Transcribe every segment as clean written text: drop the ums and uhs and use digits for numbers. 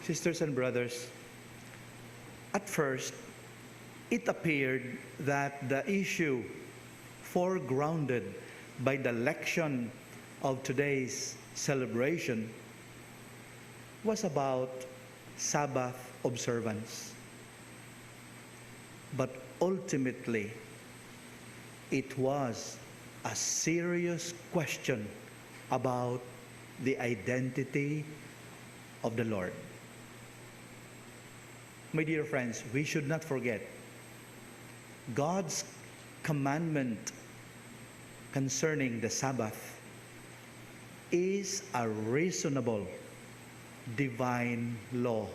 Sisters and brothers, at first, it appeared that the issue foregrounded by the lection of today's celebration was about Sabbath observance. But ultimately, it was a serious question about the identity of the Lord. My dear friends, we should not forget God's commandment concerning the Sabbath is a reasonable divine law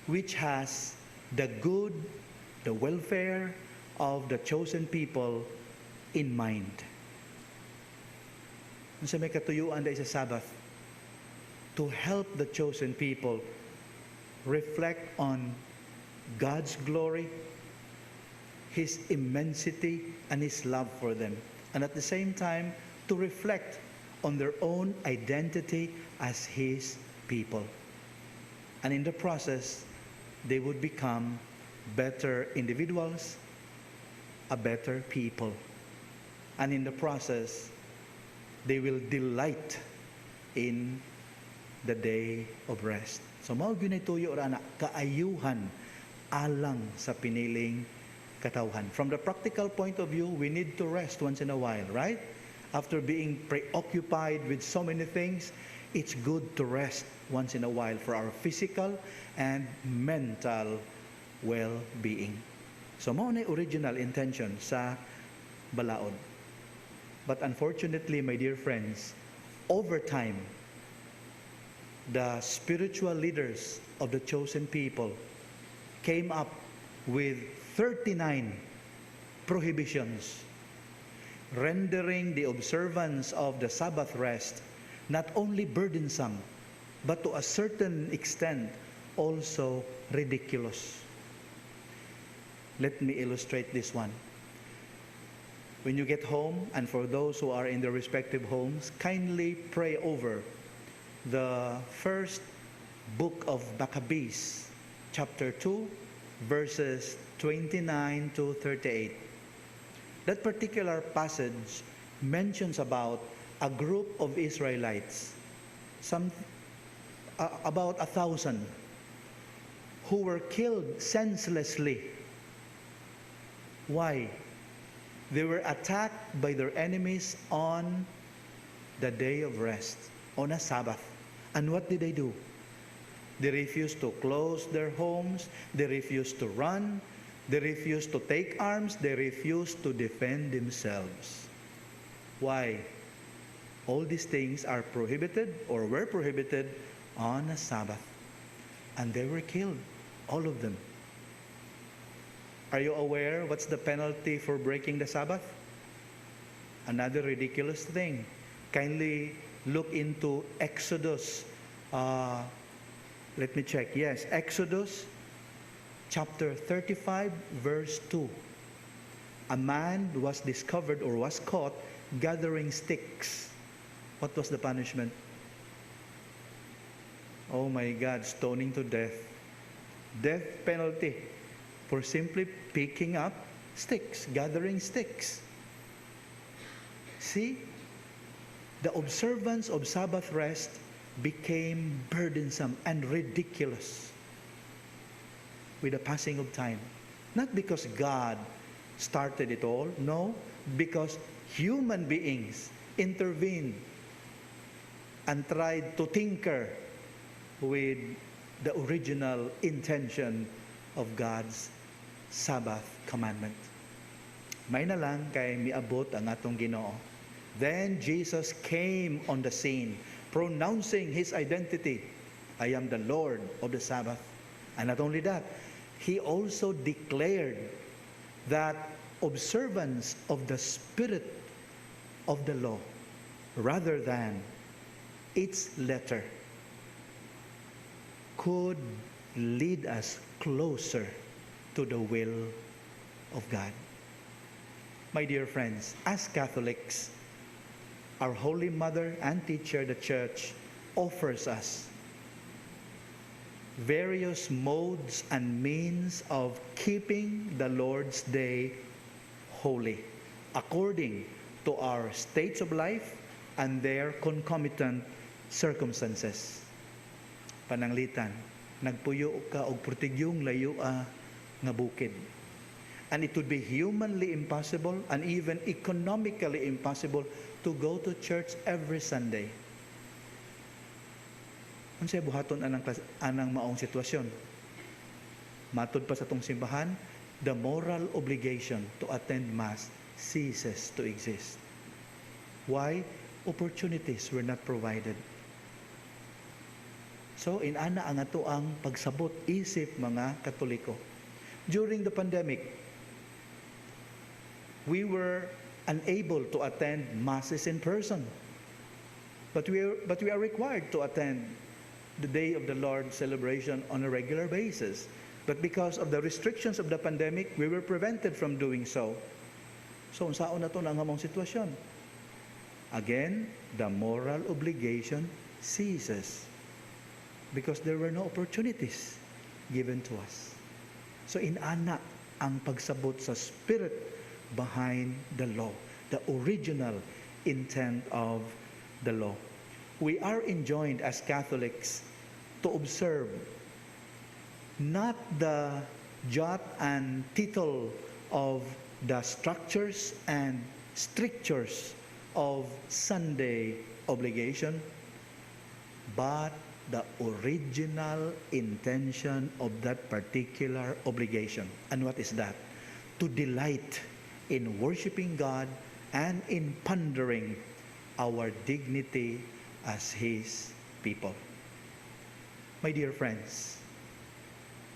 which has the good, the welfare of the chosen people in mind. Kung sa may katuyuan dahil sa Sabbath, to help the chosen people reflect on God's glory, His immensity, and His love for them. And at the same time, to reflect on their own identity as His people. And in the process, they would become better individuals, a better people. And in the process, they will delight in the day of rest. So mao gyud tuyo ra na kaayuhan alang sa piniling katawhan. From the practical point of view, we need to rest once in a while, right? After being preoccupied with so many things, it's good to rest once in a while for our physical and mental well-being. So mao na original intention sa balaod. But unfortunately, my dear friends, over time, the spiritual leaders of the chosen people came up with 39 prohibitions, rendering the observance of the Sabbath rest not only burdensome, but to a certain extent also ridiculous. Let me illustrate this one. When you get home, and for those who are in their respective homes, kindly pray over the first book of Maccabees, chapter 2, verses 29 to 38. That particular passage mentions about a group of Israelites, about 1,000, who were killed senselessly. Why? They were attacked by their enemies on the day of rest, on a Sabbath. And what did they do? They refused to close their homes. They refused to run. They refused to take arms. They refused to defend themselves. Why? All these things are prohibited or were prohibited on a Sabbath. And they were killed, all of them. Are you aware what's the penalty for breaking the Sabbath? Another ridiculous thing. Kindly look into Exodus. Let me check. Yes, Exodus chapter 35, verse 2. A man was discovered or was caught gathering sticks. What was the punishment? Oh my God, stoning to death. Death penalty for simply picking up sticks, gathering sticks. See? The observance of Sabbath rest became burdensome and ridiculous with the passing of time. Not because God started it all, no, because human beings intervened and tried to tinker with the original intention of God's Sabbath commandment. May na lang kay miabot ang atong Ginoo. Then Jesus came on the scene, pronouncing His identity. I am the Lord of the Sabbath. And not only that, He also declared that observance of the spirit of the law rather than its letter could lead us closer to the will of God. My dear friends, as Catholics, our Holy Mother and Teacher, the Church, offers us various modes and means of keeping the Lord's Day holy, according to our states of life and their concomitant circumstances. Pananglitan, nagpuyo ka og portigyong layua nga bukid. And it would be humanly impossible and even economically impossible to go to church every Sunday. Unsay buhaton anang maong sitwasyon? Matod pa sa tong simbahan, the moral obligation to attend Mass ceases to exist. Why? Opportunities were not provided. So, inana ang ato ang pagsabot isip mga Katoliko. During the pandemic, we were unable to attend Masses in person. But we are required to attend the Day of the Lord celebration on a regular basis. But because of the restrictions of the pandemic, we were prevented from doing so. So, unsaon na ito na ang among sitwasyon? Again, the moral obligation ceases because there were no opportunities given to us. So, inana ang pagsabot sa spirit behind the law, the original intent of the law. We are enjoined as Catholics to observe not the jot and tittle of the structures and strictures of Sunday obligation, but the original intention of that particular obligation. And what is that? To delight in worshiping God and in pondering our dignity as His people. My dear friends,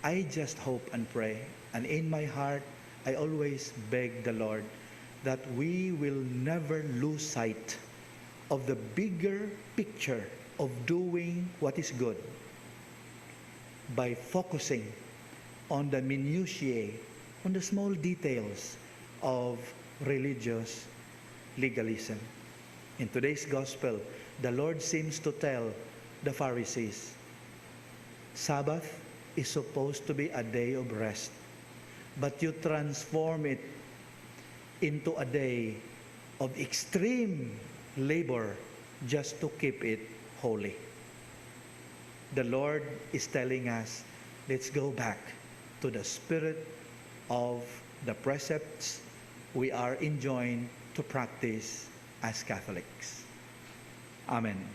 I just hope and pray, and in my heart, I always beg the Lord that we will never lose sight of the bigger picture of doing what is good by focusing on the minutiae, on the small details of religious legalism. In today's gospel, the Lord seems to tell the Pharisees, Sabbath is supposed to be a day of rest, but you transform it into a day of extreme labor just to keep it holy. The Lord is telling us, let's go back to the spirit of the precepts we are enjoined to practice as Catholics. Amen.